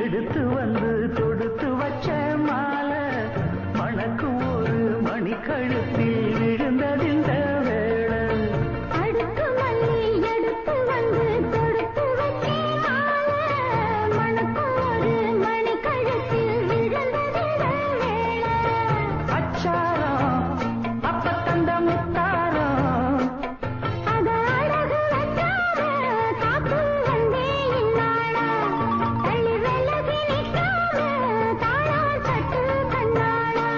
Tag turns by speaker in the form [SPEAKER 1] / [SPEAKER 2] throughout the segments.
[SPEAKER 1] எடுத்து வந்து தொடுத்து வச்ச மாலை மணக்கும் ஒரு மணிக்கழுத்தில் விழுந்ததிந்த வேளை.
[SPEAKER 2] அடுக்கு மல்லி எடுத்து வந்து தொடுத்து வச்ச மாலை மணக்கும் ஒரு மணிக்கழுத்தில் விழுந்ததிந்த வேளை.
[SPEAKER 1] அச்சாரம் அப்ப தந்த முத்தாரம்
[SPEAKER 2] அத அழகு வச்சார காப்பு வந்தே இன்னாளா. தள்ளி விலகி நிற்காம தாழால் தட்டு கண்ணாளா.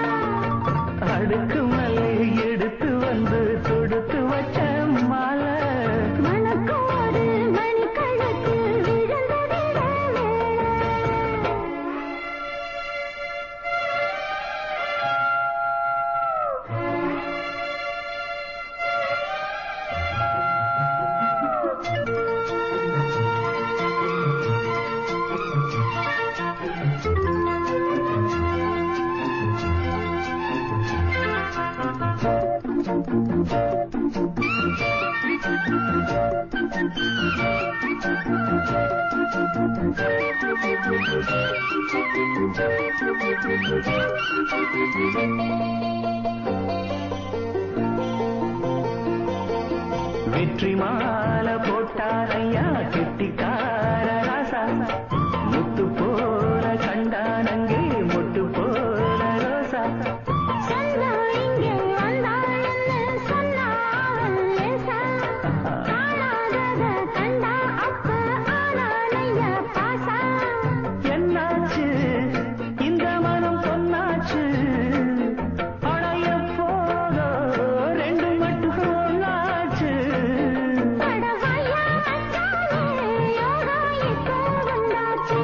[SPEAKER 1] அடுக்கு மலை எடுத்து வந்து தொடுத்து வச்ச மாலை
[SPEAKER 2] மணக்கும் ஒரு மணிக்கழுத்தில் விழுந்ததிந்த வேளை.
[SPEAKER 1] வெற்றி மாலை போட்டாரையா கெட்டிக்கார ராசா. முத்து போல கண்டானங்கே மொட்டு போல ரோசா.
[SPEAKER 2] சொன்னா இங்கே வந்தாள்னு சொன்னாள் லேசா. காணாதத கண்டா அப்ப ஆனானைய பாசா.
[SPEAKER 1] என்னாச்சு இந்த மனம் பொன்னாச்சு அடைய போதோ ரெண்டு மட்டும் ஒன்னாச்சு.
[SPEAKER 2] படவையா வச்சாலே யோகா இப்போ வந்தாச்சு.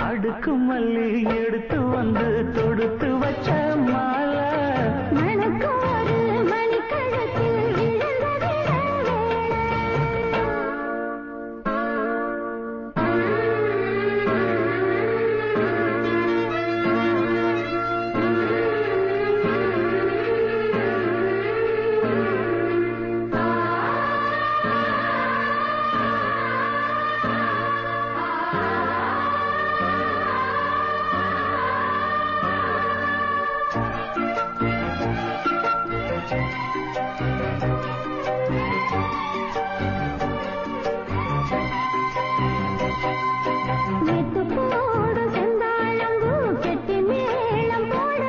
[SPEAKER 1] அடுக்கு மல்லி எடுத்து வந்து தொடுத்து வச்ச மாலை
[SPEAKER 2] மணக்கும் ஒரு மணிக்கழுத்தில் விழுந்ததிந்த எட்டு போடு செந்தாழம்பூ கெட்டி மேளம் போட.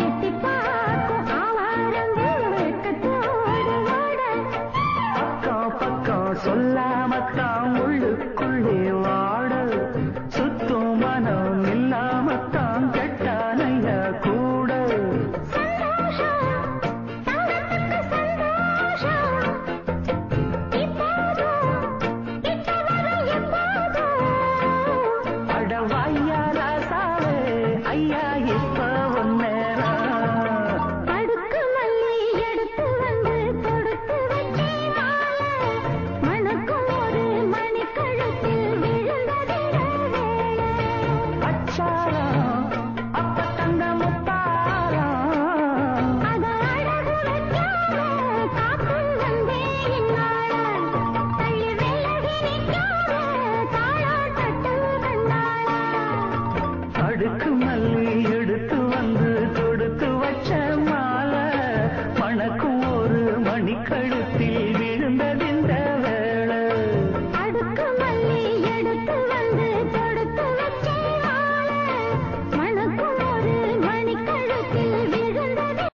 [SPEAKER 2] எட்டி பார்க்கும் ஆவாரம்பூ வெட்கத்தோடு ஓட.
[SPEAKER 1] பக்கம் பக்கம் சொல்லாமத்தான் உள்ளுக்குள்ளே வாட. சுத்தும் மனம் இல்லாமத்தான் கெட்டானைய கூட.
[SPEAKER 2] சந்தோஷம் தங்கத்துக்கு சந்தோஷம். இப்போதும் கிட்ட வரும் எப்போதும்.
[SPEAKER 1] அடவாயா ராசாவே ஐயா இப்ப ஒன்னேரம்.
[SPEAKER 2] அடுக்கு மல்லி எடுத்து வந்து தொடுத்து வச்சே மாலை மணக்கும் ஒரு மணிக்கழுத்தில் விழுந்ததிந்த வேளை.
[SPEAKER 1] அச்சாரம் அப்ப தந்த முத்தாரம்
[SPEAKER 2] அத அழகு வச்சார காப்பு வந்தே இன்னாளா. தள்ளி விலகி நிற்காம தாழால் தட்டு கண்ணாளா.
[SPEAKER 1] அடுக்கு மல்லி